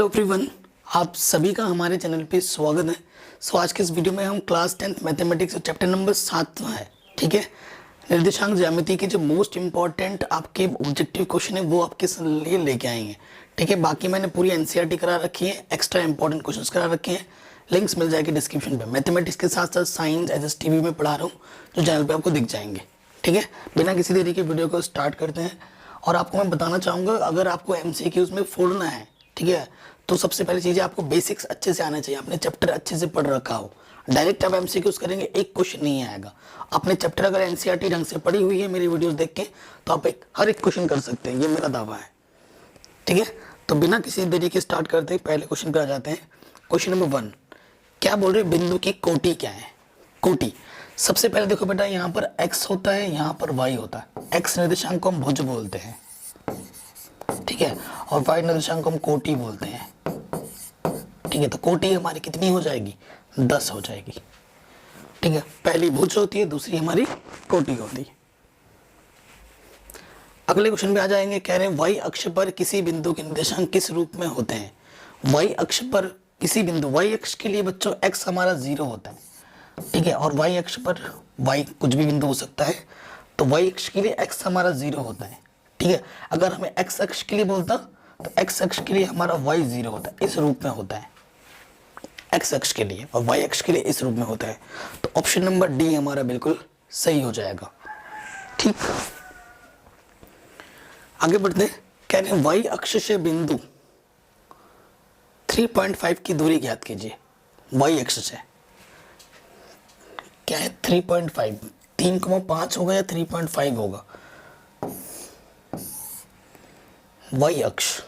Hello everyone, आप सभी का हमारे चैनल पे स्वागत है। आज के इस वीडियो में हम class 10th mathematics chapter number 7 है। ठीक है, निर्देशांक ज्यामिति के जो मोस्ट इंपॉर्टेंट आपके ऑब्जेक्टिव क्वेश्चन है वो आपके लिए लेके आएंगे। ठीक है, बाकी मैंने पूरी एनसीईआरटी करा रखी है, एक्स्ट्रा इंपॉर्टेंट क्वेश्चंस करा रखे हैं, लिंक्स मिल जाएगी डिस्क्रिप्शन पे। मैथमेटिक्स के साथ साथ साइंस एसएसटीवी में पढ़ा रहा हूँ जो चैनल पे आपको दिख जाएंगे। ठीक है, बिना किसी देरी के वीडियो को स्टार्ट करते हैं। और आपको मैं बताना चाहूँगा, अगर आपको एमसीक्यूज में फोड़ना है, ठीक है, तो सबसे पहली चीज़ है आपको बेसिक्स अच्छे से आने चाहिए, आपने चैप्टर अच्छे से पढ़ रखा हो। डायरेक्ट आप एमसीक्यूज करेंगे एक क्वेश्चन नहीं आएगा। आपने चैप्टर अगर एनसीईआरटी ढंग से पढ़ी हुई है मेरी वीडियोस देख के, तो आप हर एक क्वेश्चन कर सकते हैं, ये मेरा दावा है। ठीक है, तो बिना किसी देरी के स्टार्ट करते हैं, पहले क्वेश्चन पे आ जाते हैं। क्वेश्चन नंबर 1 क्या बोल रहे हैं, बिंदु की कोटि क्या है। कोटि सबसे पहले देखो बेटा, यहाँ पर x होता है, यहाँ पर y होता है। x निर्देशांक को हम भुज बोलते हैं, ठीक है, और y निर्देशांक को हम कोटि बोलते हैं। ठीक है, तो कोटि हमारी कितनी हो जाएगी, 10 हो जाएगी। ठीक है, पहली भुज होती है, दूसरी हमारी कोटि होती है। अगले क्वेश्चन पे आ जाएंगे, कह रहे हैं y अक्ष पर किसी बिंदु के निर्देशांक किस रूप में होते हैं। y अक्ष पर किसी बिंदु, y अक्ष के लिए बच्चों x हमारा 0 होता है, ठीक है, और y अक्ष पर y कुछ भी बिंदु हो सकता है, तो y अक्ष के लिए x हमारा 0 होता है। ठीक है, अगर हमें x अक्ष के लिए बोलता तो x अक्ष के लिए हमारा y 0 होता है, इस रूप में होता है x अक्ष के लिए, और y अक्ष के लिए इस रूप में होता है। तो ऑप्शन नंबर डी हमारा बिल्कुल सही हो जाएगा। ठीक, आगे बढ़ते हैं, कह रहे हैं y अक्ष से बिंदु 3.5 की दूरी ज्ञात कीजिए। y अक्ष से क्या है, 3.5, 3,5 होगा या 3.5 होगा। y अक्ष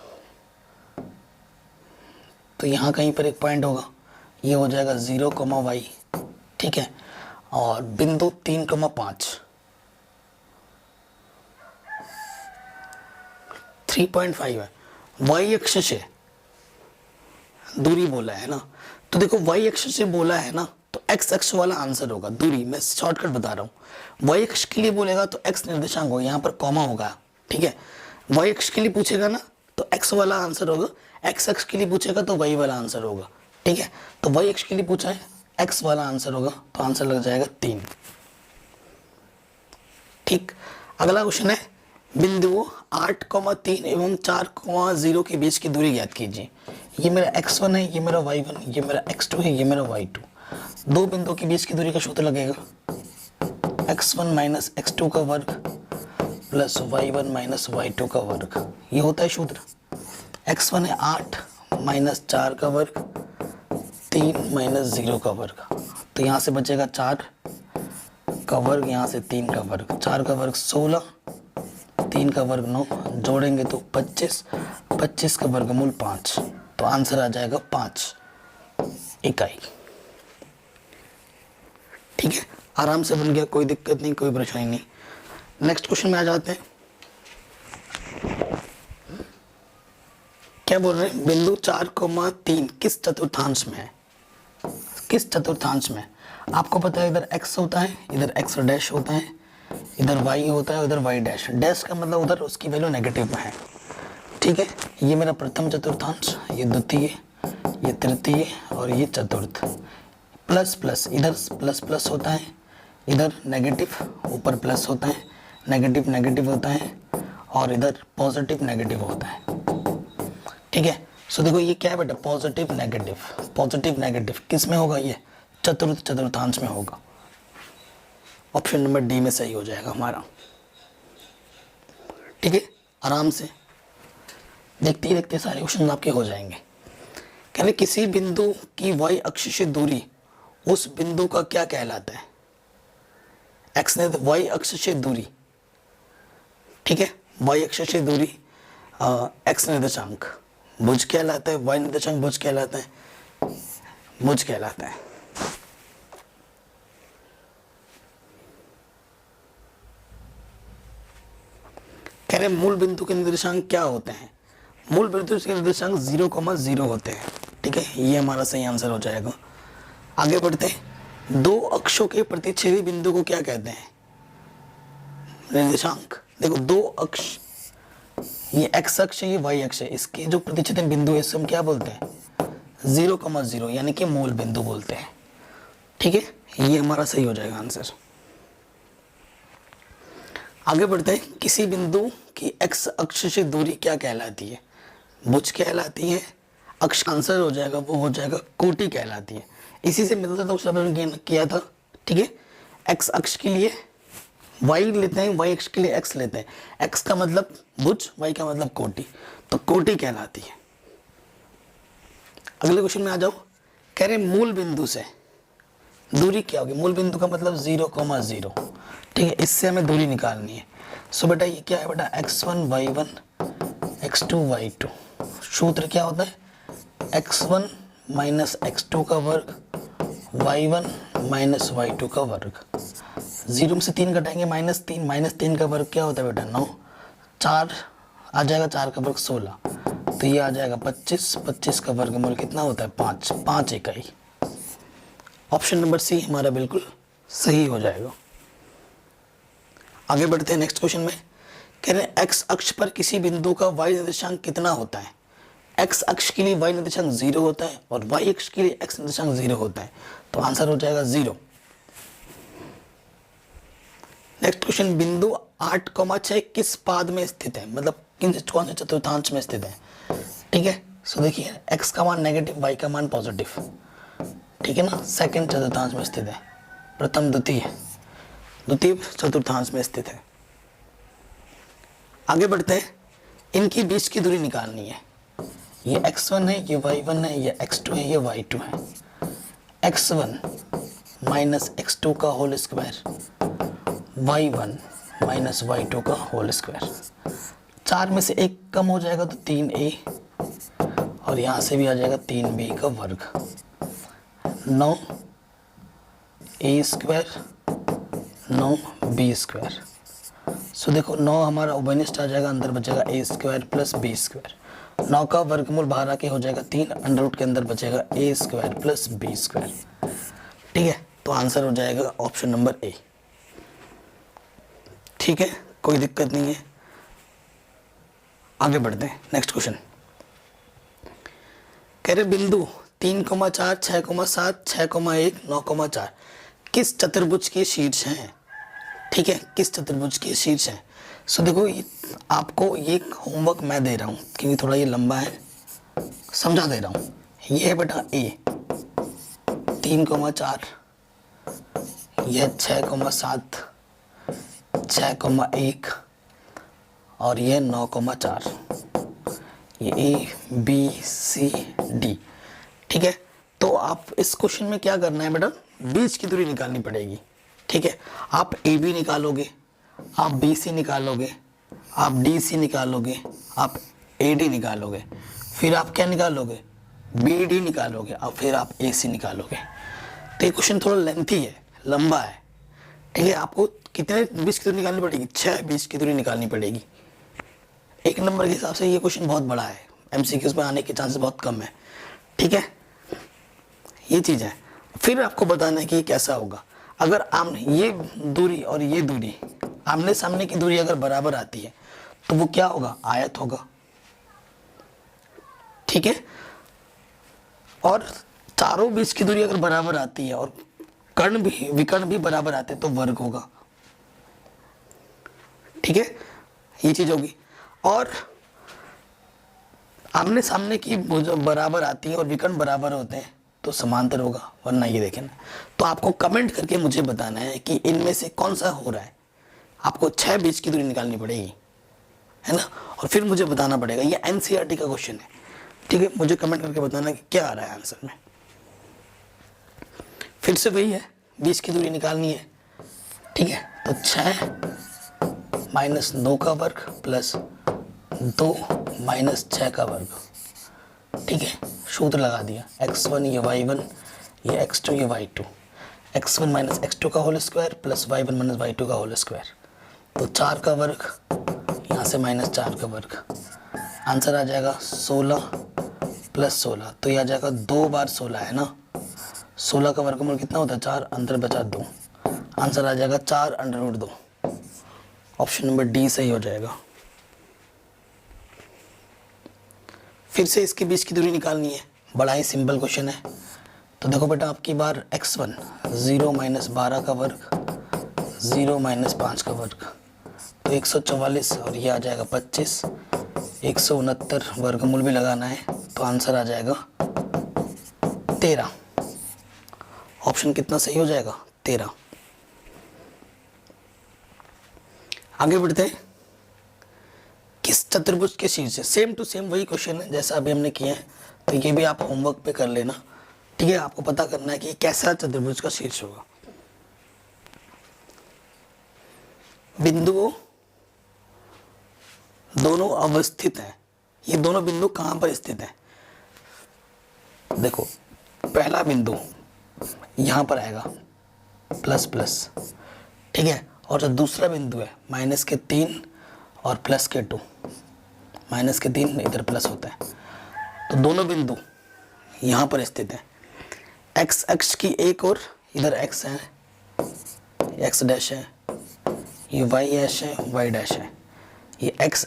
तो यहाँ कहीं पर एक पॉइंट होगा, ये हो जाएगा 0, y। ठीक है, और बिंदु 3,5, 3.5 है। y अक्ष से दूरी बोला है ना, तो देखो y अक्ष से बोला है ना, तो x अक्ष वाला आंसर होगा दूरी। मैं शॉर्टकट बता रहा हूँ, y अक्ष के लिए बोलेगा तो x निर्देशांक होगा, यहाँ पर कॉमा होगा। ठीक है, y अक्ष के लिए पूछेगा ना तो x वाला आंसर होगा, x अक्ष के लिए पूछेगा तो y वाला आंसर होगा। ठीक है, तो y अक्ष के लिए पूछा है, x वाला आंसर होगा, तो आंसर लग जाएगा 3। ठीक, अगला क्वेश्चन है, बिंदुओं 8,3 एवं 4,0 के बीच की दूरी ज्ञात कीजिए। ये मेरा x1 है, ये मेरा y1, ये मेरा x2 है, ये मेरा y2। दो बिंदुओं के बीच की दूरी का सूत्र लगेगा x1 माइनस x2 का वर्ग प्लस y1 माइनस y2 का वर्ग। ये होता है सूत्र। x1 है 8 माइनस 4 का वर्ग, 3 माइनस 0 का वर्ग। तो यहाँ से बचेगा 4 का वर्ग, यहाँ से 3 का वर्ग। 4 का वर्ग 16, 3 का वर्ग 9, जोड़ेंगे तो 25, 25 का वर्गमूल 5। तो आंसर आ जाएगा 5 इकाई। ठीक है, आराम से बन गया, कोई दिक्कत नहीं, कोई परेशानी नहीं। नेक्स्ट क्वेश्चन में आ जाते हैं। क्या बोल रहे हैं, बिंदु 4,3 किस चतुर्थांश में है। किस चतुर्थांश में, आपको पता है इधर x होता है, इधर x डैश होता है, इधर y होता है, उधर y डैश। डैश का मतलब उधर उसकी वैल्यू नेगेटिव में है। ठीक है, ये मेरा प्रथम चतुर्थांश, ये द्वितीय, ये तृतीय और ये चतुर्थ। प्लस प्लस, इधर प्लस प्लस होता है, इधर नेगेटिव, ऊपर प्लस होता है, नेगेटिव नेगेटिव होता है, और इधर पॉजिटिव नेगेटिव होता है। ठीक है, सो देखो ये क्या है बेटा, पॉजिटिव नेगेटिव। पॉजिटिव नेगेटिव किस में होगा, ये चतुर्थांश में होगा। ऑप्शन नंबर डी में सही हो जाएगा हमारा। ठीक है, आराम से देखते ही देखते सारे क्वेश्चन आपके हो जाएंगे। कह रहे किसी बिंदु की y अक्ष से दूरी उस बिंदु का क्या कहलाता है। x ने y अक्ष से दूरी, ठीक है, y अक्ष से दूरी x निर्देशांक भुज कहलाता है, y निर्देशांक भुज कहलाता है, भुज कहलाता है। कह रहे मूल बिंदु के निर्देशांक क्या होते हैं। मूल बिंदु के निर्देशांक 0,0 होते हैं। ठीक है, ये हमारा सही आंसर हो जाएगा। आगे बढ़ते हैं, दो अक्षों के प्रतिच्छेदी बिंदु को क्या कहते हैं, निर्देशांक। देखो दो अक्ष ये एक्स अक्ष है, ये वाई अक्ष है, इसके जो प्रतिच्छेदन बिंदु है इसे हम क्या बोलते हैं, 0,0 यानी कि मूल बिंदु बोलते हैं। ठीक है, ये हमारा सही हो जाएगा आंसर। आगे बढ़ते हैं, किसी बिंदु की एक्स अक्ष से दूरी क्या कहलाती है, भुज कहलाती है, अक्ष आंसर हो जाएगा वो हो जाएगा कोटि कहलाती है। इसी से मिलता था उस किया था। ठीक है, एक्स अक्ष के लिए वाई लेते हैं, वाई अक्ष के लिए एक्स लेते हैं, एक्स का मतलब भुज, वाई का मतलब कोटि, तो कोटि कहलाती है। अगले क्वेश्चन में आ जाओ, कह रहे मूल बिंदु से दूरी क्या होगी, मूल बिंदु का मतलब 0,0। ठीक है, इससे हमें दूरी निकालनी है। सो बेटा ये क्या है बेटा, x1 y1 x2 y2। सूत्र क्या होता है, x1 माइनस x2 का वर्ग y1 माइनस y2 का वर्ग। 0 में से 3 घटाएंगे -3, -3 का वर्ग क्या होता है बेटा 9, 4 आ जाएगा, 4 का वर्ग 16, तो ये आ जाएगा 25, 25 का वर्गमूल कितना होता है 5, 5 इकाई। ऑप्शन नंबर सी हमारा बिल्कुल सही हो जाएगा। आगे बढ़ते हैं नेक्स्ट क्वेश्चन में, कह रहे हैं एक्स अक्ष पर किसी बिंदु का वाई निर्देशांक कितना होता है। एक्स अक्ष के लिए वाई निर्देशांक 0 होता है और वाई अक्ष के लिए एक्स निर्देशांक 0 होता है, तो आंसर हो जाएगा 0। नेक्स्ट क्वेश्चन, बिंदु 8,6 किस पाद में स्थित है, मतलब कौन से चतुर्थांश में स्थित है। ठीक है, सो देखिए एक्स का मान नेगेटिव, वाई का मान पॉजिटिव। ठीक है ना, सेकंड चतुर्थांश में स्थित है, प्रथम द्वितीय चतुर्थांश में स्थित है। आगे बढ़ते हैं, इनके बीच की दूरी निकालनी है। ये x1 है, ये y1 है, ये x2 है, ये y2 है। x1 माइनस x2 का whole square, y1 minus y2 का होल स्क्वायर। 4 में से 1 कम हो जाएगा तो 3a, और यहाँ से भी आ जाएगा 3b का वर्ग। 9a square 9b square. सो देखो 9 हमारा उभयनिष्ठ आ जाएगा, अंदर बचेगा a square plus b square. 9 का वर्गमूल बाहर आके हो जाएगा 3, अंडर रूट के अंदर बचेगा a square plus b square. ठीक है, तो आंसर हो जाएगा ऑप्शन नंबर ए। ठीक है, कोई दिक्कत नहीं है। आगे बढ़ते हैं, नेक्स्ट क्वेश्चन, कह रहे बिंदु 3,4 6,7 6,1 9,4 किस चतुर्भुज के शीर्ष हैं। ठीक है, किस चतुर्भुज के शीर्ष हैं। सो देखो आपको ये होमवर्क मैं दे रहा हूँ क्योंकि थोड़ा ये लंबा है, समझा दे रहा हूँ। ये है बेटा ए 3,4, यह 6,7 6,1 और यह 9,4, ये ए बी सी डी। ठीक है, तो आप इस क्वेश्चन में क्या करना है बेटा, बीच की दूरी निकालनी पड़ेगी। ठीक है, आप ए बी निकालोगे, आप बी सी निकालोगे, आप डी सी निकालोगे, आप ए डी निकालोगे, फिर आप क्या निकालोगे, बी डी निकालोगे, और फिर आप ए सी निकालोगे। तो ये क्वेश्चन थोड़ा लेंथी है, लंबा है। ठीक है, आपको कितने बीच की दूरी निकालनी पड़ेगी, 6 बीच की दूरी निकालनी पड़ेगी। 1 नंबर के हिसाब से ये क्वेश्चन बहुत बड़ा है, एमसीक्यूज में आने के चांसेस बहुत कम है। ठीक है, ये चीज़ है। फिर आपको बताना है कि ये कैसा होगा। अगर आमने ये दूरी और ये दूरी आमने सामने की दूरी अगर बराबर आती है तो वो क्या होगा, आयत होगा। ठीक है, और चारों बीच की दूरी अगर बराबर आती है और कर्ण भी विकर्ण भी बराबर आते हैं तो वर्ग होगा। ठीक है, ये चीज होगी। और आमने सामने की बराबर आती है और विकर्ण बराबर होते हैं तो समांतर होगा, वरना ये देखें ना। तो आपको कमेंट करके मुझे बताना है कि इनमें से कौन सा हो रहा है। आपको 6 बीच की दूरी निकालनी पड़ेगी, है ना, और फिर मुझे बताना पड़ेगा। ये एनसीईआरटी का क्वेश्चन है। ठीक है, मुझे कमेंट करके बताना कि क्या आ रहा है आंसर में। फिर से वही है, बीच की दूरी निकालनी है। ठीक है, तो 6 माइनस 2 का वर्ग प्लस 2 माइनस 6 का वर्ग। ठीक है, सूत्र लगा दिया, x1 ये y1 ये x2 ये y2, x1 माइनस x2 का whole square plus y1 minus y2 का होल स्क्वायर। तो 4 का वर्ग यहाँ से माइनस 4 का वर्ग। आंसर आ जाएगा 16 प्लस 16, तो ये आ जाएगा 2 बार 16 है ना। 16 का वर्गमूल कितना होता है 4, अंदर बचा 2। आंसर आ जाएगा 4 under root 2। Option number D सही हो जाएगा। फिर से इसके बीच की दूरी निकालनी है, बड़ा ही सिंपल क्वेश्चन है। तो देखो बेटा, आपकी बार x1 0 माइनस 12 का वर्ग 0 माइनस 5 का वर्ग, तो 144 और ये आ जाएगा 25, 169 वर्गमूल भी लगाना है, तो आंसर आ जाएगा 13। ऑप्शन कितना सही हो जाएगा? 13। आगे बढ़ते हैं। किस चतुर्भुज के शीर्ष से, सेम टू सेम वही क्वेश्चन है जैसा अभी हमने किया है, तो ये भी आप होमवर्क पे कर लेना, ठीक है। आपको पता करना है कि कैसा चतुर्भुज का शीर्ष होगा। बिंदुओं दोनों अवस्थित हैं, ये दोनों बिंदु कहां पर स्थित हैं? देखो, पहला बिंदु यहां पर आएगा प्लस प्लस, ठीक है, और जो दूसरा बिंदु है -3 और +2, -3 इधर प्लस होता है, तो दोनों बिंदु यहां पर स्थित है। एक्स अक्ष की एक और इधर एक्स है, एक्स डैश है, ये वाई डैश है, वाई डैश है। ये एक्स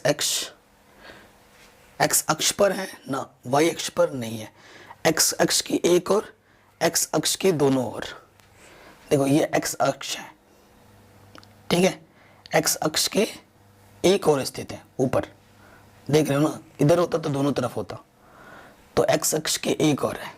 अक्ष पर है ना, वाई अक्ष पर नहीं है। एक्स अक्ष की एक और एक्स अक्ष की दोनों ओर। देखो, ये एक्स अक्ष है, ठीक है, एक्स अक्ष के एक और स्थित है ऊपर, देख रहे हो ना, इधर होता तो दोनों तरफ होता, तो एक्स अक्ष के एक और है।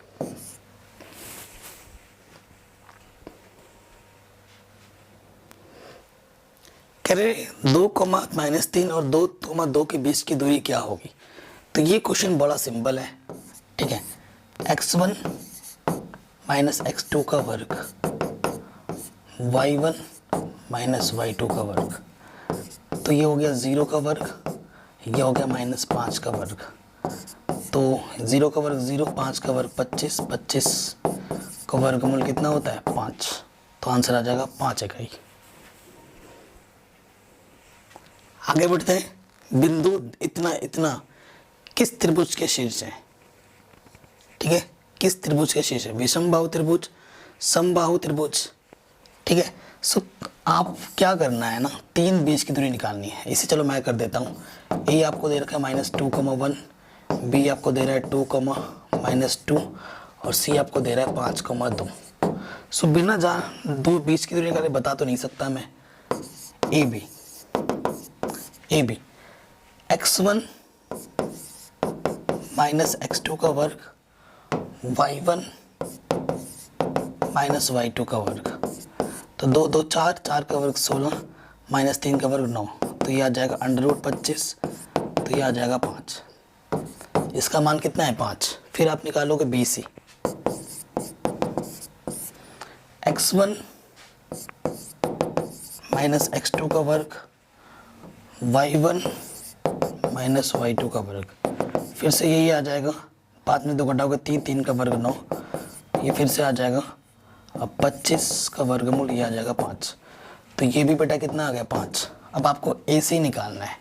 कह रहे 2,-3 और 2,2 के बीच की दूरी क्या होगी? तो ये क्वेश्चन बड़ा सिंपल है, ठीक है। x1 माइनस x2 का वर्ग, y1 माइनस y2 का वर्ग, तो ये हो गया 0 का वर्ग, ये हो गया -5 का वर्ग, तो 0 का वर्ग 0, 5 का वर्ग 25, 25 का वर्गमूल कितना होता है? 5, तो आंसर आ जाएगा 5 इकाई। आगे बढ़ते हैं। बिंदु इतना इतना किस त्रिभुज के शीर्ष है? ठीक है, किस त्रिभुज के शीर्ष है? विषमबाहु त्रिभुज, समबाहु त्रिभुज, ठीक है। सो आप क्या करना है ना, 3 बीच की दूरी निकालनी है। इसे चलो मैं कर देता हूँ। ए आपको दे रखा है -2,1, बी आपको दे रहा है 2,-2 और सी आपको दे रहा है 5,2। सो बिना दो बीच की दूरी निकाले बता तो नहीं सकता मैं। A B x1 minus x2 का वर्ग, y1 माइनस y2 का वर्ग, तो 2 2 4, 4 का वर्ग 16, -3 का वर्ग 9, तो ये आ जाएगा √25, तो ये आ जाएगा 5। इसका मान कितना है? 5। फिर आप निकालोगे BC, x1 माइनस x2 का वर्ग, y1 माइनस y2 का वर्ग, फिर से यही आ जाएगा, 5 में 2 घटाओगे 3, 3 का वर्ग 9, ये फिर से आ जाएगा। अब 25 का वर्गमूल, ये आ जाएगा 5, तो ये भी बेटा कितना आ गया? 5। अब आपको AC निकालना है,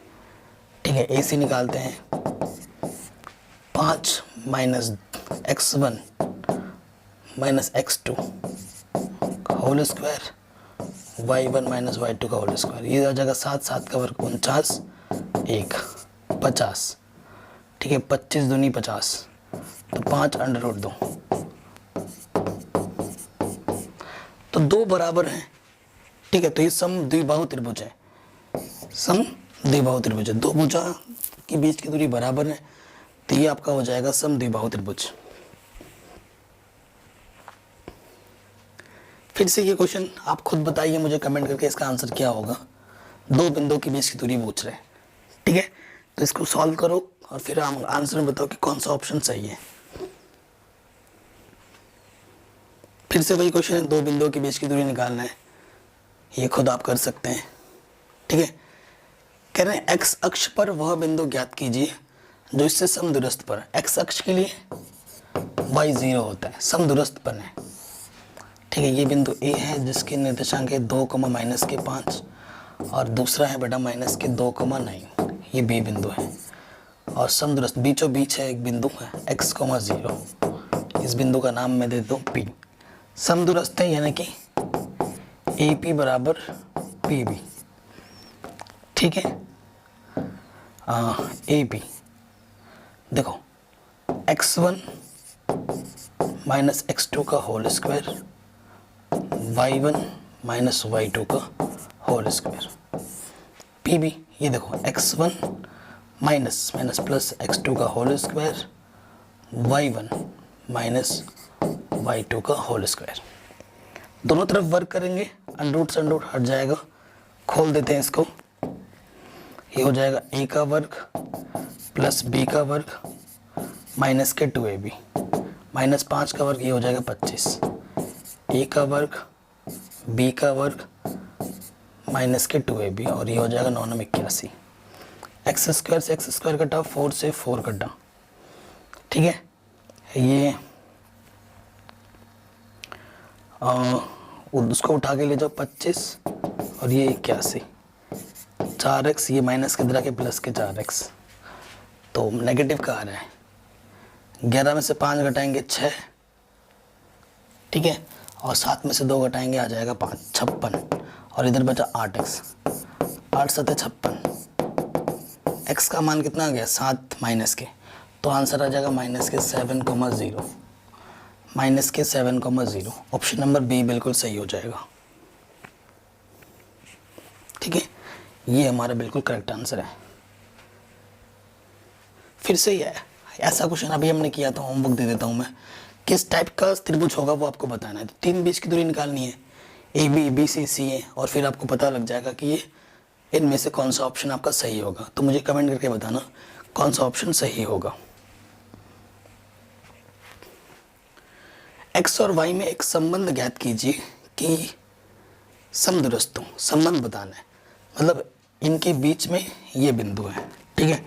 ठीक है। AC निकालते हैं। 5 माइनस x1 माइनस x2 का whole square, y1 minus y2 का होल स्क्वायर, ये आ जाएगा 7, 7 का वर्ग 49, 1 50, ठीक है। 25 दूनी 50, तो 5√2, तो 2 बराबर हैं, ठीक है। तो ये समद्विबाहु त्रिभुज है, समद्विबाहु त्रिभुज है। 2 भुजा के बीच की दूरी बराबर है, तो ये आपका हो जाएगा समद्विबाहु त्रिभुज। फिर से ये क्वेश्चन आप खुद बताइए मुझे कमेंट करके, इसका आंसर क्या होगा। 2 बिंदुओं के बीच की दूरी पूछ रहे हैं, ठीक है। तो इसको सॉल्व करो और फिर हम आंसर में बताओ कि कौन सा ऑप्शन सही है। फिर से वही क्वेश्चन है, 2 बिंदुओं के बीच की दूरी निकालना है, ये खुद आप कर सकते हैं, ठीक है। कह रहे हैं एक्स अक्ष पर वह बिंदु ज्ञात कीजिए जो इससे समदूरस्थ पर है। एक्स अक्ष के लिए y0 होता है, समदूरस्थ पर है, ठीक है। ये बिंदु A है जिसके निर्देशांक है 2, -5 और दूसरा है बेटा -2,9, ये B बिंदु है। और समदूरस्थ बीचों बीच है एक बिंदु है x, 0, इस बिंदु का नाम मैं दे दूँ P। समदूरस्थ है यानी कि AP बराबर PB, ठीक है। AP देखो x1 माइनस x2 का whole square, y1 minus y2 का होल स्क्वायर। पी बी ये देखो x1 minus minus plus x2 का whole square, y1 minus y2 का होल स्क्वायर। दोनों तरफ वर्क करेंगे, अंडरूट से अंडरूट हट जाएगा। खोल देते हैं इसको। ये हो जाएगा a का वर्ग प्लस b का वर्ग माइनस के 2ab, माइनस 5 का वर्ग ये हो जाएगा 25, a का वर्ग b का वर्ग माइनस के 2ab और ये हो जाएगा 9 81। एक्स स्क्वायर से एक्स स्क्वायर कटा, 4 से 4 कटा, ठीक है। ये उसको उठा के ले जाओ 25 और ये 81, 4x, ये माइनस के इधर के प्लस के 4x, तो नेगेटिव का आ रहा है। 11 में से 5 घटाएंगे 6, ठीक है, और 7 में से 2 घटाएंगे आ जाएगा 5, 56, और इधर बचा 8x, 8 7 56। x का मान कितना आ गया 7 माइनस के, तो आंसर आ जाएगा माइनस के 7,0, माइनस के 7,0। ऑप्शन नंबर बी बिल्कुल सही हो जाएगा, ठीक है। ये हमारा बिल्कुल करेक्ट आंसर है। फिर से ही है, ऐसा क्वेश्चन अभी हमने किया था, होमवर्क दे देता हूँ मैं। किस टाइप का त्रिभुज होगा वो आपको बताना है। तो 3 बीच की दूरी निकालनी है, ए बी, बी सी सी है, और फिर आपको पता लग जाएगा कि ये इनमें से कौन सा ऑप्शन आपका सही होगा। तो मुझे कमेंट करके बताना कौन सा ऑप्शन सही होगा। एक्स और वाई में एक संबंध ज्ञात कीजिए कि समदूरस्थ हो। संबंध बताना है, मतलब इनके बीच में ये बिंदु है, ठीक है।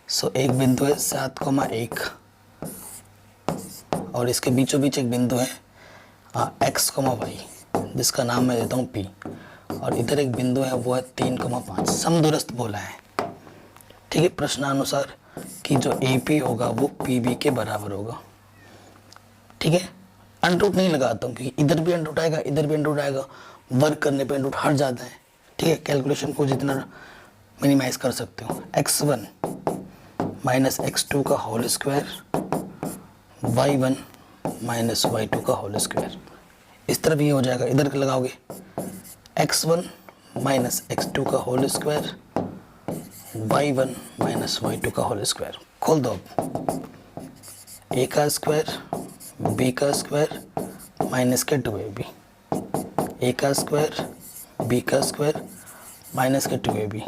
सो एक बिंदु है 7,1 और इसके बीचों बीच एक बिंदु है x, y, जिसका नाम मैं देता हूँ p, और इधर एक बिंदु है वो है 3,5। समदूरस्थ बोला है, ठीक है, प्रश्नानुसार कि जो AP होगा वो PB के बराबर होगा, ठीक है। अंडरूट नहीं लगाता हूँ क्योंकि इधर भी अंडरूट आएगा, इधर भी अंडरूट आएगा, वर्क करने पे अंडरूट हट जाता है, ठीक है। कैलकुलेशन को जितना मिनिमाइज कर सकते हो। x1 माइनस x2 का whole square, y1 minus y2 का होल स्क्वायर। इस तरफ ये हो जाएगा, इधर लगाओगे x1 माइनस x2 का whole square, y1 minus y2 का होल स्क्वायर। खोल दो अब, a का स्क्वायर b का स्क्वायर माइनस के 2ab, a का स्क्वायर b का स्क्वायर माइनस के 2ab,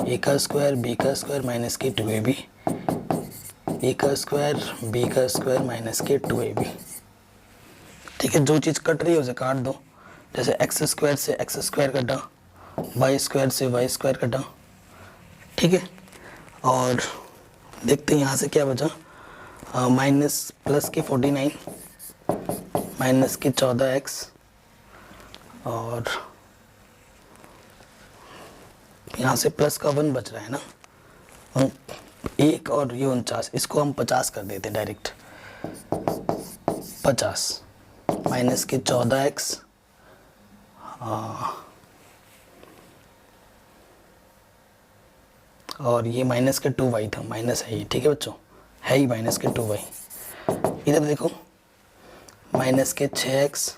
a का स्क्वायर b का स्क्वायर माइनस के 2ab, a का स्क्वायर b का स्क्वायर माइनस के 2ab, ठीक है। जो चीज़ कट रही है उसे काट दो। जैसे एक्स स्क्वायर से एक्स स्क्वायर कटा, वाई स्क्वायर से वाई स्क्वायर कटा, ठीक है। और देखते हैं यहाँ से क्या बचा, माइनस प्लस के 49 माइनस के 14x और यहाँ से प्लस का 1 बच रहा है ना, 1 और ये 49, इसको हम 50 कर देते डायरेक्ट। 50 माइनस के 14x और ये माइनस के 2y था, माइनस है ही, ठीक है बच्चों, है ही माइनस के 2y। इधर देखो माइनस के 6x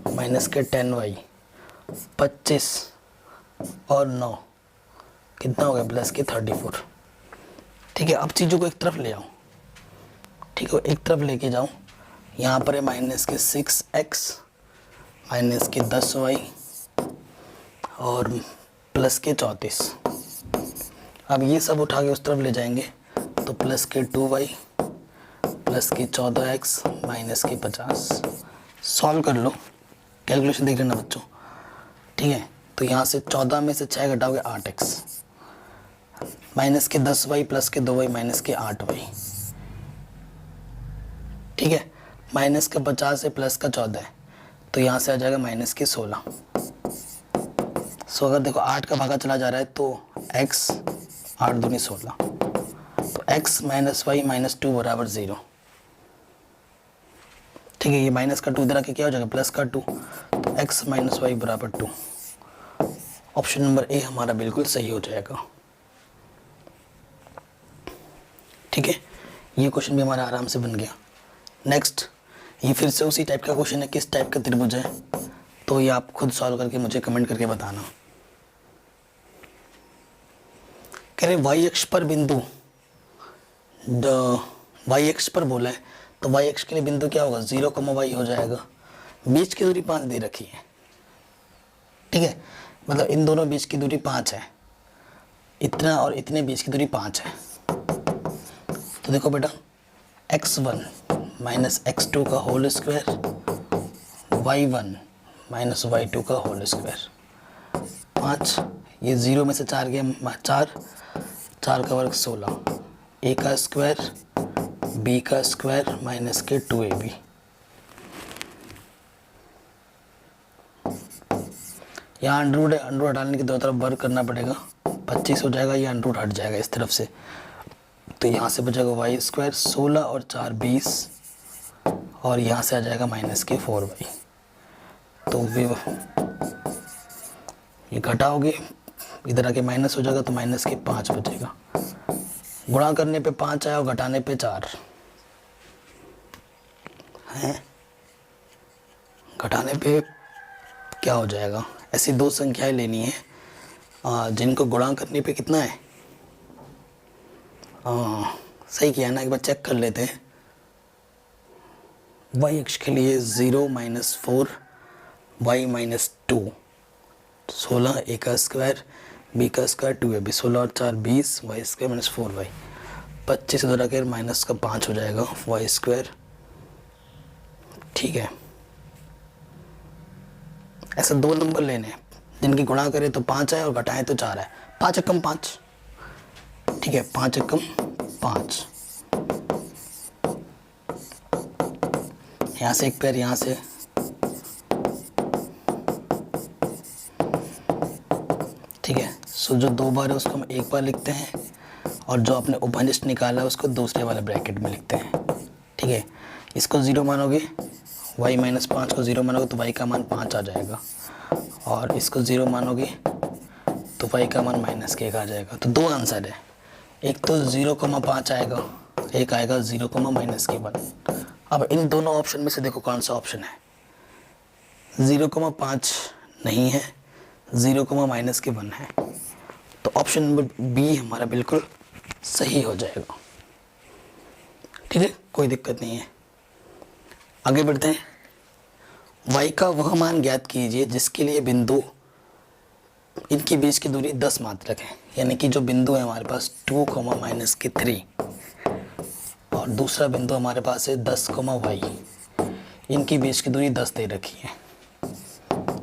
माइनस के 10y, 25 और 9 कितना हो गया प्लस के 34, ठीक है। अब चीज़ों को एक तरफ ले आओ, ठीक है, एक तरफ लेके जाओ। यहाँ पर है माइनस के 6x माइनस के 10y और प्लस के 34। अब ये सब उठा के उस तरफ ले जाएंगे तो प्लस के 2y प्लस के 14x माइनस के 50। सॉल्व कर लो, कैलकुलेशन देख लेना बच्चों, ठीक है। तो यहाँ से 14 में से 6 घटाओगे 8x, माइनस के 10y प्लस के 2y माइनस के 8y, ठीक है। माइनस का 50 से प्लस का 14 है तो यहाँ से आ जाएगा माइनस के 16। सो अगर देखो 8 का भागा चला जा रहा है तो x 8 दूनी 16, तो x माइनस वाई माइनस 2 बराबर 0, ठीक है। ये माइनस का 2 इधर आके क्या हो जाएगा प्लस का 2, तो x माइनस वाई बराबर 2। ऑप्शन नंबर ए हमारा बिल्कुल सही हो जाएगा, ठीक है। ये क्वेश्चन भी हमारा आराम से बन गया। नेक्स्ट, ये फिर से उसी टाइप का क्वेश्चन है, किस टाइप का त्रिभुज है, तो ये आप खुद सॉल्व करके मुझे कमेंट करके बताना। कह रहे वाई अक्ष पर बिंदु, वाई अक्ष पर बोला है तो वाई अक्ष के लिए बिंदु क्या होगा, 0, y हो जाएगा। बीच की दूरी 5 दे रखी है, ठीक है, मतलब इन दोनों बीच की दूरी 5 है, इतना और इतने बीच की दूरी 5 है। तो देखो बेटा, x1 माइनस x2 का whole square, y1 minus y2 का होल स्क्वायर, 5, ये 0 में से 4 गया 4 का वर्ग 16, a का स्क्वायर b का स्क्वायर माइनस के 2ab। यहाँ अंडर रूट डालने की दो तरफ वर्ग करना पड़ेगा, 25 हो जाएगा, ये अंडर रूट हट जाएगा इस तरफ से, तो यहाँ से बचेगा वाई स्क्वायर 16 और 4 20, और यहाँ से आ जाएगा माइनस के 4y। तो ये घटाओगे इधर आके माइनस हो जाएगा, तो माइनस के 5 बचेगा। गुणा करने पे 5 आया और घटाने पे 4 है, घटाने पे क्या हो जाएगा। ऐसी दो संख्याएं लेनी है जिनको गुणा करने पे कितना है, सही किया ना, एक बार चेक कर लेते हैं। y अक्ष के लिए 0 माइनस 4 y माइनस 2, 16 a का स्क्वायर b का स्क्वायर 2ab, 16 और 4 20, y स्क्वायर माइनस 4y, 25 इधर आकर माइनस का 5 हो जाएगा y स्क्वायर, ठीक है। ऐसे दो नंबर लेने हैं जिनकी गुणा करें तो 5 है और घटाएं तो 4 है, 5 एकम 5, ठीक है, 5 एकम 5, यहाँ से एक पैर, यहाँ से, ठीक है। सो जो दो बार है उसको हम एक बार लिखते हैं, और जो आपने उपनिष्ठ निकाला है उसको दूसरे वाले ब्रैकेट में लिखते हैं, ठीक है। इसको 0 मानोगे, y माइनस 5 को 0 मानोगे तो y का मान 5 आ जाएगा, और इसको 0 मानोगे तो y का मान माइनस के 1 आ जाएगा। तो दो आंसर है, एक तो 0,5 आएगा, एक आएगा 0, माइनस के 1। अब इन दोनों ऑप्शन में से देखो कौन सा ऑप्शन है, 0,5 नहीं है, 0, माइनस के 1 है, तो ऑप्शन नंबर बी हमारा बिल्कुल सही हो जाएगा, ठीक है, कोई दिक्कत नहीं है। आगे बढ़ते हैं। y का वह मान ज्ञात कीजिए जिसके लिए बिंदु इनके बीच की दूरी 10 मात्रक है, यानी कि जो बिंदु है हमारे पास 2, माइनस के 3, और दूसरा बिंदु हमारे पास है 10, y, इनकी बीच की दूरी 10 दे रखी है,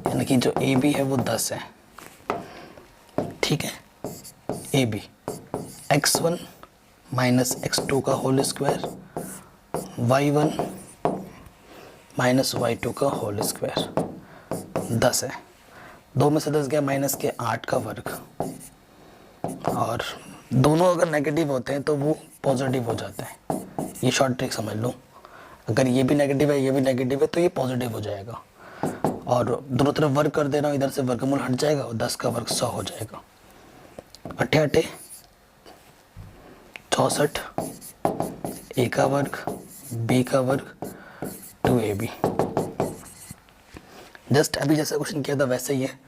यानी कि जो ए बी है वो 10 है, ठीक है। A B x1 minus x2 का whole square, y1 minus y2 का होल स्क्वायर 10 है, 2 में से 10 गया माइनस के 8 का वर्ग, और दोनों अगर नेगेटिव होते हैं तो वो पॉजिटिव हो जाते हैं, ये शॉर्ट ट्रिक समझ लो। अगर ये भी नेगेटिव है ये भी नेगेटिव है तो ये पॉजिटिव हो जाएगा, और दोनों तरफ वर्ग कर दे रहा हूँ, इधर से वर्गमूल हट जाएगा और 10 का वर्ग 100 हो जाएगा। 8 64, a का वर्ग b का वर्ग 2ab। जस्ट अभी जैसा क्वेश्चन किया था वैसे ही है,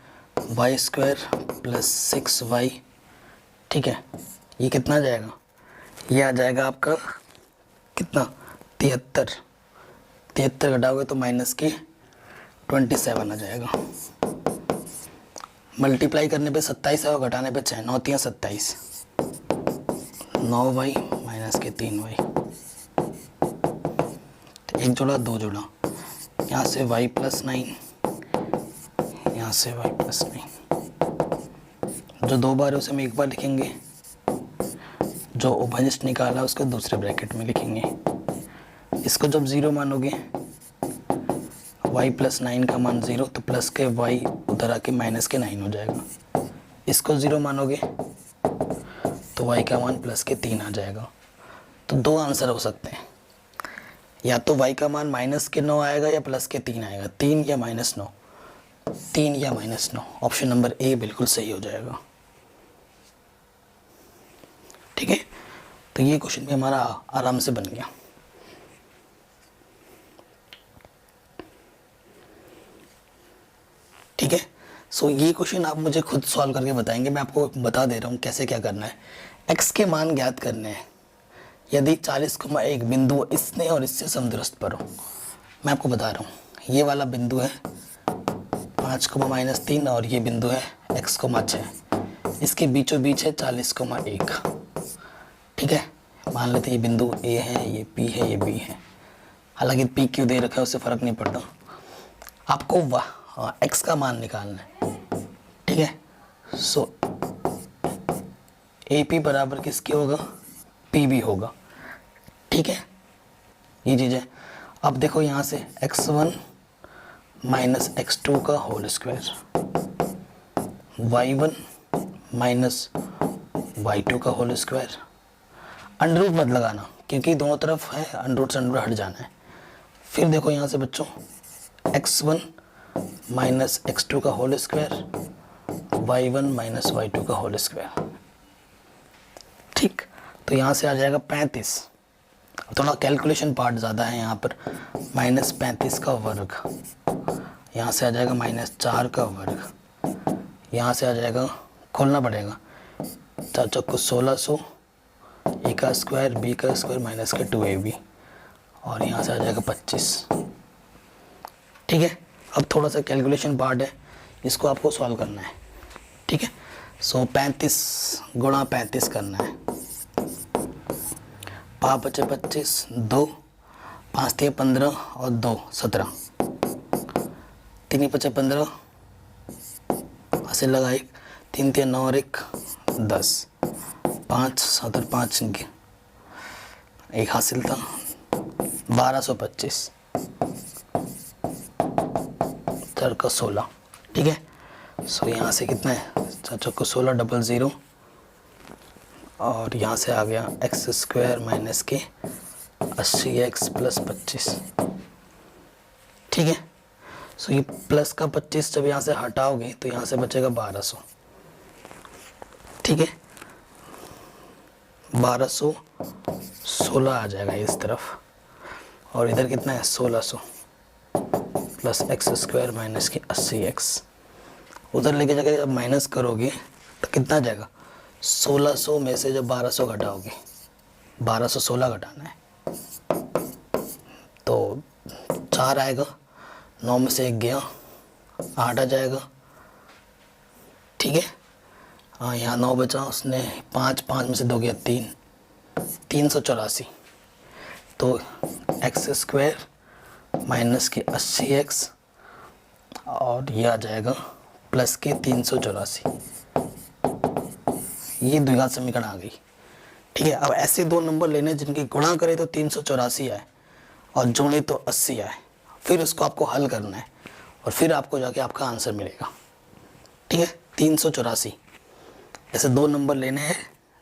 y स्क्वायर प्लस 6y, ठीक है। ये कितना आ जाएगा, ये आ जाएगा आपका कितना 73 घटाओगे तो माइनस के 27 आ जाएगा। मल्टीप्लाई करने पे 27 है और घटाने पे 6, 9 3 27, 9y माइनस के 3y, एक जोड़ा दो जोड़ा, यहाँ से y प्लस 9, यहाँ से y प्लस 9, जो दो बार है उसे हम एक बार लिखेंगे, जो उभयनिष्ठ निकाला उसको दूसरे ब्रैकेट में लिखेंगे। इसको जब 0 मानोगे, y प्लस 9 का मान 0, तो प्लस के y उधर आके माइनस के 9 हो जाएगा। इसको 0 मानोगे तो y का मान प्लस के 3 आ जाएगा। तो दो आंसर हो सकते हैं, या तो y का मान माइनस के 9 आएगा या प्लस के 3 आएगा, 3 या माइनस 9, 3 या माइनस 9, ऑप्शन नंबर ए बिल्कुल सही हो जाएगा, ठीक है। तो तो ये क्वेश्चन भी हमारा आराम से बन गया। ठीक है, सो ये क्वेश्चन आप मुझे खुद सॉल्व करके बताएंगे, मैं आपको बता दे रहा हूँ कैसे क्या करना है। x के मान ज्ञात करने हैं यदि 40,1 बिंदु इसने और इससे समदूरस्थ पर हो। मैं आपको बता रहा हूँ, ये वाला बिंदु है 5,-3 और ये बिंदु है x,6, इसके बीचों बीच है 40,1। ठीक है, मान लेते हैं ये बिंदु a है, ये p है, ये b है। हालांकि p क्यों दे रखा है उससे फ़र्क नहीं पड़ता, आपको x का मान निकालना है। ठीक है, सो AP बराबर किसके होगा, PB होगा। ठीक है, ये चीज़ है। अब देखो यहाँ से x1 माइनस x2 का whole square, y1 minus y2 का होल स्क्वायर। अंडर रूट मत लगाना क्योंकि दोनों तरफ है, अंडर रूट से अंडर रूट हट जाना है। फिर देखो यहाँ से बच्चों x1 माइनस x2 का whole square, y1 minus y2 का होल स्क्वायर। ठीक, तो यहाँ से आ जाएगा 35। थोड़ा कैलकुलेशन पार्ट ज़्यादा है यहाँ पर, -35 का वर्ग, यहाँ से आ जाएगा -4 का वर्ग, यहाँ से आ जाएगा, खोलना पड़ेगा, 4 चौको 1600, ए का स्क्वायर, बी का स्क्वायर माइनस का 2ab, और यहाँ से आ जाएगा 25। ठीक है, अब थोड़ा सा कैलकुलेशन पार्ट है, इसको आपको सॉल्व करना है। ठीक है, सो 35 गुणा 35 करना है, 5 बचे 25, 2 5 थे 15 और 2 17, 3 बचे 15, हासिल लगा 1, 3 थे 9 और 1 10, 5 7 और 5 एक हासिल था, 1225, 4 का 16। ठीक है, सो यहाँ से कितना है, 4 चौको 16, 00, और यहाँ से आ गया एक्स स्क्वायर माइनस के 80x प्लस 25। ठीक है, सो ये प्लस का 25 जब यहाँ से हटाओगे तो यहाँ से बचेगा 1200। ठीक है, 1216 आ जाएगा इस तरफ, और इधर कितना है 1600 प्लस एक्स स्क्वायर माइनस के 80x। उधर लेके जाके जब माइनस करोगे तो कितना आ जाएगा, 1600 में से जब 1200 घटाओगे, 1216 घटाना है तो 4 आएगा, 9 में से 1 गया, 8 आ जाएगा। ठीक है, हाँ यहाँ 9 बचा, उसने 5 में से 2 गया 3, 384। तो एक्स स्क्वायर माइनस के 80x और ये आ जाएगा प्लस के 384। ये द्विघात समीकरण आ गई। ठीक है, अब ऐसे दो नंबर लेने जिनकी गुणा करें तो 384 आए और जोड़े तो 80 आए, फिर उसको आपको हल करना है और फिर आपको जाके आपका आंसर मिलेगा। ठीक है, 384 ऐसे दो नंबर लेने हैं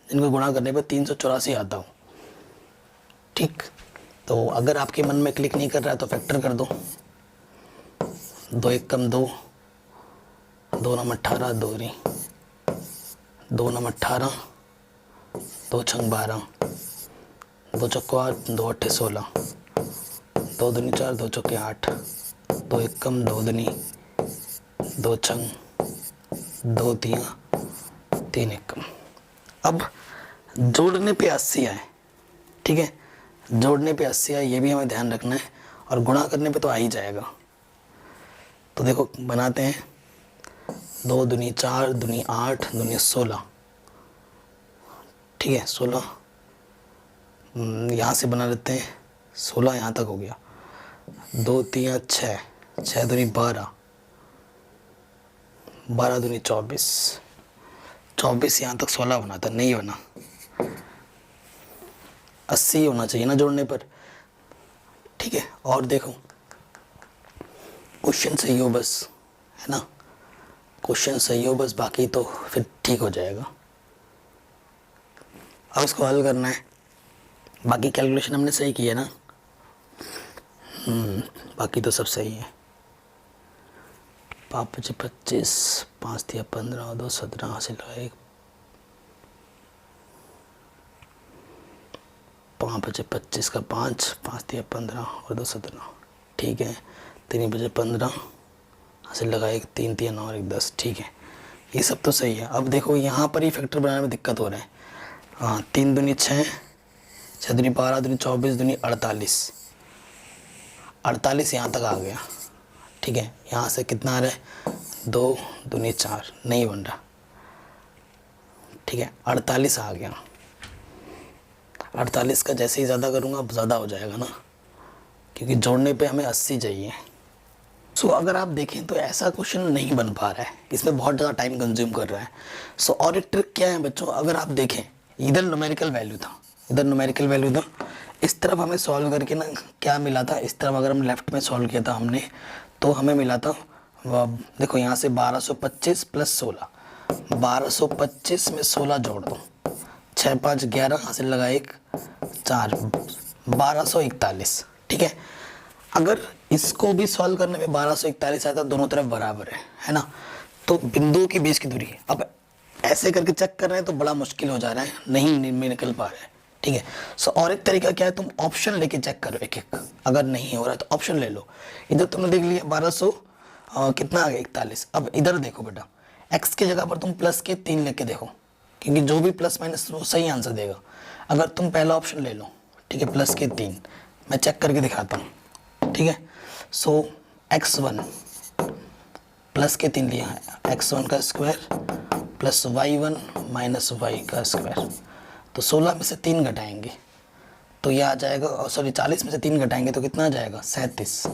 जिनको गुणा करने पर 384 आता हूँ। ठीक, तो अगर आपके मन में क्लिक नहीं कर रहा है तो फैक्टर कर दो, 2 1 कम 2, 2 9 18, 2 9 18, 2 छंग 12, 2 चौको 8, 2 8 16, 2 दूनी 4, 2 चौके 8, 2 1 कम 2 दूनी, 2 छंग 2 तिया 3 1 कम। अब जोड़ने पे 80 आए। ठीक है, जोड़ने पे 80 आए, ये भी हमें ध्यान रखना है, और गुणा करने पे तो आ ही जाएगा। तो देखो बनाते हैं, 2 दूनी 4, दूनी 8, दूनी 16। ठीक है, 16 यहाँ से बना लेते हैं, 16 यहाँ तक हो गया, 2 3 6, 6 दूनी 12, 12 दूनी 24, 24 यहाँ तक 16 बना था, नहीं बना, 80 होना चाहिए ना जोड़ने पर। ठीक है, और देखो क्वेश्चन सही हो बस, है ना, क्वेश्चन सही हो बस, बाकी तो फिर ठीक हो जाएगा। अब इसको हल करना है, बाकी कैलकुलेशन हमने सही किया ना, बाकी तो सब सही है। 5 5 25, 5 3 15, 2 17 हासिल 1, वहाँ बचे 25 का 5, 5 दिया 15 और 2 17, ठीक है। 3 बजे 15, ऐसे लगा 1 3 3 9 और 1 10, ठीक है। ये सब तो सही है। अब देखो यहाँ पर ही फैक्टर बनाने में दिक्कत हो रहा है। हाँ, 3 दूनी 6, 6 दूनी 12, दूनी 24, दूनी 48, 48 यहाँ तक आ गया, ठीक है। यहाँ से कितना आ रहा है, 2 दूनी 4, नहीं बन रहा, ठीक है। 48 आ गया। 48 का जैसे ही ज़्यादा करूँगा अब ज़्यादा हो जाएगा ना, क्योंकि जोड़ने पे हमें 80 चाहिए। सो अगर आप देखें तो ऐसा क्वेश्चन नहीं बन पा रहा है, इसमें बहुत ज़्यादा टाइम कंज्यूम कर रहा है। सो और एक ट्रिक क्या है बच्चों, अगर आप देखें इधर न्यूमेरिकल वैल्यू था, इधर न्यूमेरिकल वैल्यू था, इस तरफ हमें सॉल्व करके ना क्या मिला था, इस तरफ अगर हम लेफ्ट में सॉल्व किया था हमने, तो हमें मिला था देखो यहाँ से 1225 प्लस 16, 1225 में 16 जोड़ दो, 6 5 11, हासिल लगा 1 4, 1241, ठीक है। अगर इसको भी सॉल्व करने में 1241 आया था, दोनों तरफ बराबर है ना, तो बिंदुओं के बीच की दूरी। अब ऐसे करके चेक कर रहे हैं तो बड़ा मुश्किल हो जा रहा है, नहीं में निकल पा रहा है, ठीक है। सो और एक तरीका क्या है, तुम ऑप्शन लेके चेक करो एक एक, अगर नहीं हो रहा है तो ऑप्शन ले लो। इधर तुमने देख लिया 1200 कितना आ गया 41। अब इधर देखो बेटा, एक्स की जगह पर तुम प्लस के 3 लेके देखो, क्योंकि जो भी प्लस माइनस वो सही आंसर देगा। अगर तुम पहला ऑप्शन ले लो, ठीक है, प्लस के 3, मैं चेक करके दिखाता हूँ, ठीक है। सो x1 प्लस के 3 लिया है, x1 का square plus y1 minus y का स्क्वायर, तो 16 में से 3 घटाएंगे तो ये आ जाएगा, सॉरी 40 में से 3 घटाएंगे तो कितना आ जाएगा 37,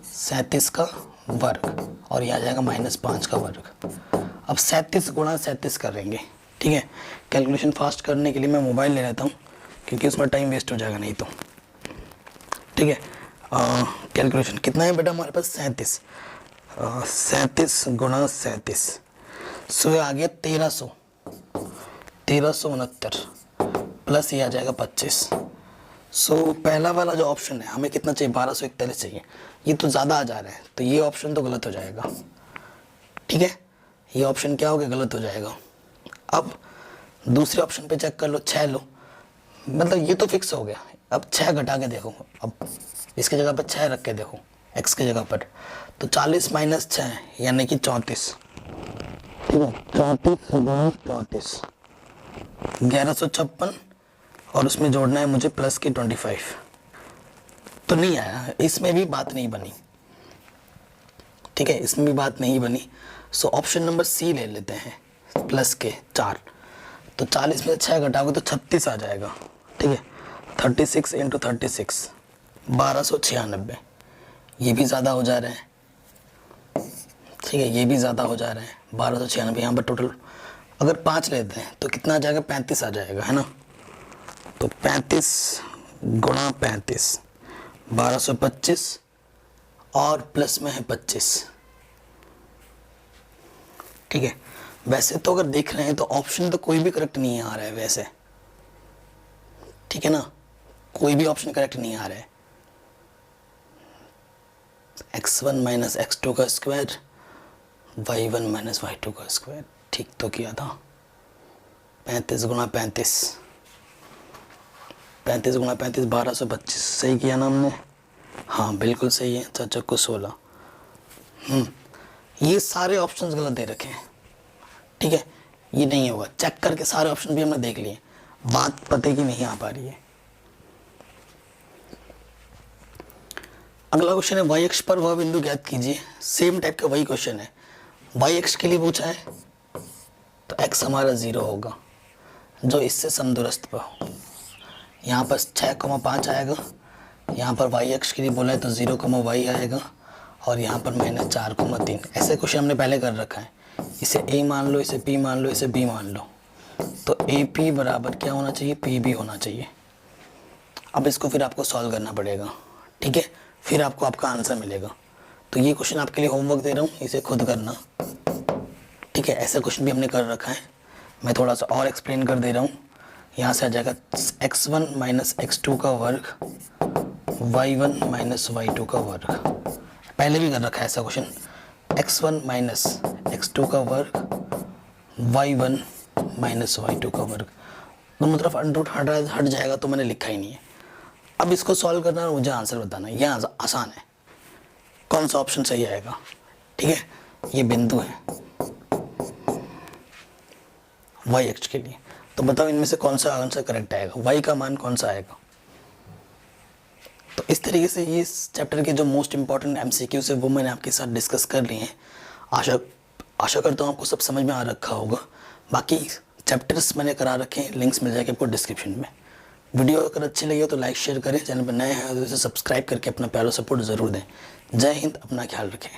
37 का वर्ग, और ये आ जाएगा -5 का वर्ग। अब 37 गुणा 37 करेंगे, ठीक है। कैलकुलेशन फास्ट करने के लिए मैं मोबाइल ले लेता हूँ, क्योंकि उसमें टाइम वेस्ट हो जाएगा नहीं तो, ठीक है। कैलकुलेशन कितना है बेटा हमारे पास 37, 37 गुणा 37, सो आ गया 1300, 1369 प्लस ये आ जाएगा 25। सो पहला वाला जो ऑप्शन है हमें कितना चाहिए 1241 चाहिए, ये तो ज़्यादा आ जा रहा है, तो ये ऑप्शन तो गलत हो जाएगा, ठीक है। ये ऑप्शन क्या हो गया, गलत हो जाएगा। अब दूसरे ऑप्शन पे चेक कर लो, 6 लो, मतलब ये तो फिक्स हो गया। अब 6 घटा के देखो, अब इसके जगह पर 6 रख के देखो x की जगह पर, तो 40 माइनस 6 यानी कि 34, ठीक है। 34 1156, और उसमें जोड़ना है मुझे प्लस की 25, तो नहीं आया, इसमें भी बात नहीं बनी, ठीक है, इसमें भी बात नहीं बनी। सो ऑप्शन नंबर सी ले लेते हैं, प्लस के 4, तो 40 में 6 घटाओगे तो 36 आ जाएगा, ठीक है। 36 इंटू 36 1296, ये भी ज़्यादा हो जा रहा है, ठीक है, ये भी ज़्यादा हो जा रहा है 1296। यहाँ पर टोटल अगर 5 लेते हैं तो कितना आ जाएगा 35 आ जाएगा, है ना। तो 35 गुणा 35 1225, और प्लस में है 25, ठीक है। वैसे तो अगर देख रहे हैं तो ऑप्शन तो कोई भी करेक्ट नहीं आ रहा है वैसे, ठीक है ना, कोई भी ऑप्शन करेक्ट नहीं आ रहा है। x1 माइनस x2 का स्क्वायर, y1 माइनस y2 का स्क्वायर, ठीक तो किया था। 35 गुणा 35, 35 गुणा 35 1225, सही किया ना हमने, हाँ बिल्कुल सही है। चाचा को 16, ये सारे ऑप्शंस गलत दे रखे हैं, ठीक है, ये नहीं होगा। चेक करके सारे ऑप्शन भी हमने देख लिए, बात पते की नहीं आ पा रही है। अगला क्वेश्चन है वाई अक्ष पर वह बिंदु ज्ञात कीजिए, सेम टाइप का वही क्वेश्चन है, वाई अक्ष के लिए पूछा है, तो x हमारा 0 होगा जो इससे समदूरस्थ पर हो। यहाँ पर 6,5 आएगा, यहाँ पर वाई अक्ष के लिए बोला है तो 0,y आएगा, और यहाँ पर मैंने 4,3, ऐसे क्वेश्चन हमने पहले कर रखा है। इसे a मान लो, इसे p मान लो, इसे b मान लो, तो AP बराबर क्या होना चाहिए, PB होना चाहिए। अब इसको फिर आपको सॉल्व करना पड़ेगा, ठीक है, फिर आपको आपका आंसर मिलेगा। तो ये क्वेश्चन आपके लिए होमवर्क दे रहा हूँ, इसे खुद करना, ठीक है। ऐसा क्वेश्चन भी हमने कर रखा है, मैं थोड़ा सा और एक्सप्लेन कर दे रहा हूँ। यहाँ से आ जाएगा x1 माइनस x2 का वर्ग, y1 माइनस y2 का वर्ग, पहले भी कर रखा है ऐसा क्वेश्चन। x1 माइनस x2 का वर्ग, y1 माइनस y2 का वर्ग, दोनों तरफ अंडर रूट हट जाएगा तो मैंने लिखा ही नहीं है। अब इसको सॉल्व करना है और मुझे आंसर बताना है। यह आसान है, कौन सा ऑप्शन सही आएगा। ठीक है, ये बिंदु है वाई एक्स के लिए, तो बताओ इनमें से कौन सा आंसर करेक्ट आएगा, वाई का मान कौन सा आएगा। तो इस तरीके से ये इस चैप्टर के जो मोस्ट इंपॉर्टेंट एमसीक्यूज है वो मैंने आपके साथ डिस्कस कर लिए हैं। आशा करता हूँ आपको सब समझ में आ रखा होगा। बाकी चैप्टर्स मैंने करा रखे हैं, लिंक्स मिल जाएंगे आपको डिस्क्रिप्शन में। वीडियो अगर अच्छी लगी हो तो लाइक शेयर करें, चैनल पर नए हैं तो इसे सब्सक्राइब करके अपना प्यारा सपोर्ट ज़रूर दें। जय हिंद, अपना ख्याल रखें।